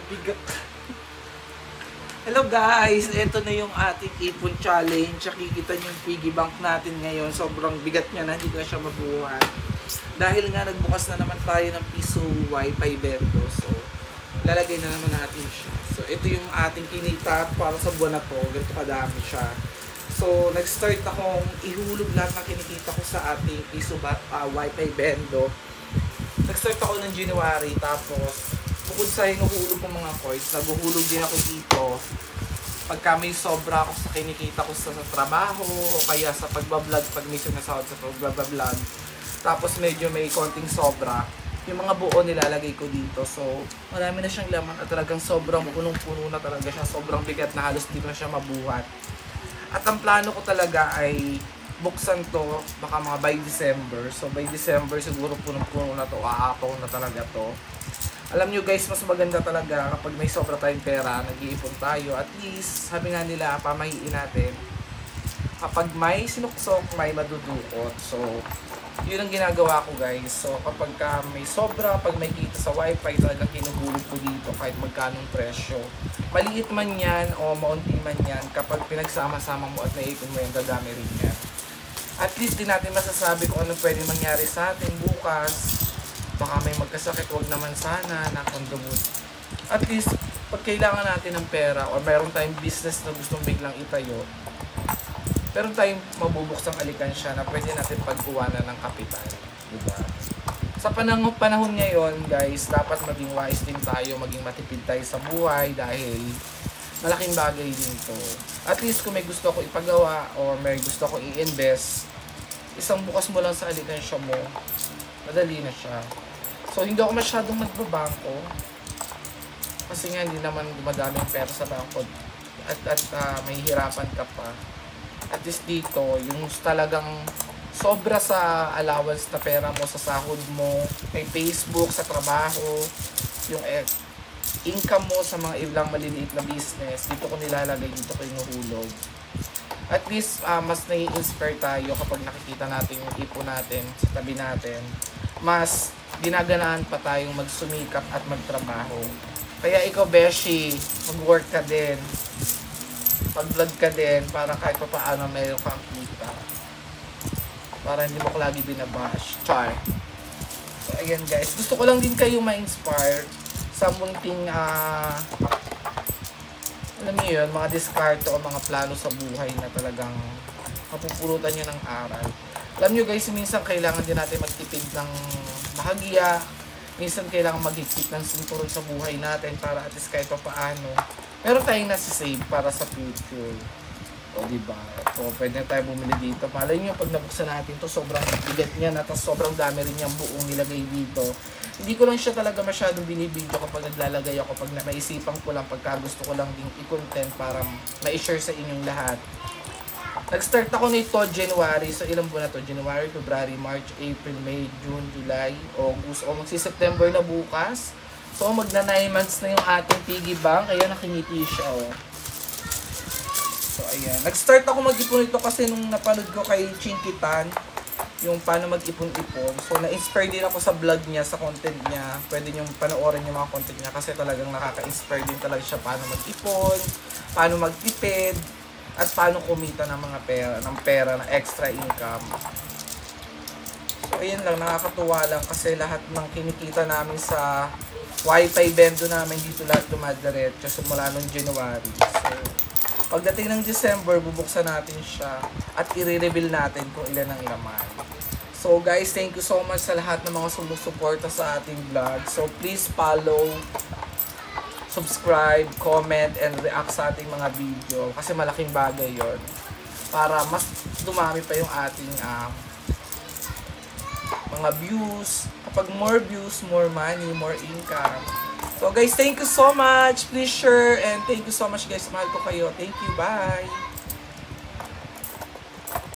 Bigat. Hello guys! Ito na yung ating ipon challenge. Nakikita niyo yung piggy bank natin ngayon. Sobrang bigat niya na, hindi ko na siya mabuhat. Dahil nga nagbukas na naman tayo ng piso wifi bendo. So, lalagay na naman natin siya. So, ito yung ating kinita para sa buwan na to. Ganito kadami siya. So, nag-start akong ihulog lahat ng kinikita ko sa ating piso wifi bendo. Nag-start ako ng January, tapos bukod sa hinuhulog ko mga coins, naguhulog din ako dito pagka may sobra ako sa kinikita ko sa trabaho o kaya sa pagbablog, pag may sinasahod sa pagbablog. Tapos medyo may konting sobra, yung mga buo nilalagay ko dito. So, marami na siyang laman at talagang sobrang punong-puno na talaga siya. Sobrang bigat na halos di ko na siya mabuhat. At ang plano ko talaga ay buksan to baka mga by December. So by December siguro punong-puno na to, aapaw na talaga to. Alam nyo guys, mas maganda talaga kapag may sobra tayong pera, nag-iipon tayo. At least, sabi nga nila, pamahiin natin. Kapag may sinuksok, may madudukot. So, yun ang ginagawa ko guys. So, kapag may sobra, pag may kita sa wifi, talagang kinuhulog ko dito kahit magkanong presyo. Maliit man yan o maunti man yan, kapag pinagsama-sama mo at naipon mo yan, dadami rin yan. At least din natin masasabi kung ano pwede mangyari sa atin bukas. Baka may magkasakit, wag naman sana, nakondubot. At least, pag kailangan natin ng pera o mayroon tayong business na gustong biglang itayo, meron tayong mabubuksang alikansya na pwede natin pagkuwanan ng kapital. Diba? Sa panahon ngayon, guys, dapat maging wise din tayo, maging matipid tayo sa buhay dahil malaking bagay din to. At least kung may gusto ko ipagawa o may gusto ko i-invest, isang bukas mo lang sa alikansya mo, madali na siya. So, hindi ako masyadong magbabangko. Kasi nga, hindi naman dumadami ang pera sa bangko. At may hirapan ka pa. At least dito, yung talagang sobra sa allowance na pera mo, sa sahod mo, may Facebook, sa trabaho, yung income mo sa mga ibang maliliit na business, dito ko nilalagay, dito ko inuhulog. At least, mas nai-inspire tayo kapag nakikita natin yung ipon natin sa tabi natin. Mas ginaganaan pa tayong magsumikap at magtrabaho. Kaya ikaw, Beshi, mag-work ka din. Mag-vlog ka din para kahit pa paano mayroon kang kita. Para hindi mo ko lagi binabash. Char. So, ayan guys. Gusto ko lang din kayo ma-inspire sa munting, alam niyo yun, mga diskarte o mga plano sa buhay na talagang mapupulutan nyo ng aral. Alam nyo guys, minsan kailangan din natin magtipid ng bahagya. Minsan kailangan maghigpit ng sinturon sa buhay natin para at least kahit pa paano meron tayong nasi-save para sa future. O diba? So, pwede na tayo bumili dito. Malay nyo, pag nabuksan natin to sobrang bigat niya na tapos sobrang dami rin niyang buong nilagay dito. Hindi ko lang siya talaga masyadong binibidyo kapag naglalagay ako. Pag naisipan ko lang, pagka gusto ko lang ding i-content para ma-share sa inyong lahat. Nag-start ako nito January. So, ilang buwan na to? January, February, March, April, May, June, July, August. O, magsi-September na bukas. So, magna 9 months na yung ating piggy bank. Ayan, nakingiti siya, oh. So, ayan. Nag-start ako mag-ipon ito kasi nung napanood ko kay Chinkitan, yung paano mag-ipon-ipon. So, na-inspire din ako sa vlog niya, sa content niya. Pwede nyo panoorin yung mga content niya kasi talagang nakaka-inspire din talaga siya paano mag-ipon, paano magtipid, at paano kumita ng mga pera na extra income. So, ayan lang, nakakatuwa lang kasi lahat ng kinikita namin sa wifi bendo namin dito lahat dumadiretso simula nung January. So, pagdating ng December, bubuksan natin siya at i-reveal natin kung ilan ang laman. So guys, thank you so much sa lahat ng mga sumusuporta sa ating vlog. So please follow, subscribe, comment, and react sa ating mga video kasi malaking bagay yon para mas dumami pa yung ating mga views. Kapag more views, more money, more income. So guys, thank you so much. Please share and thank you so much guys. Mahal ko kayo. Thank you. Bye.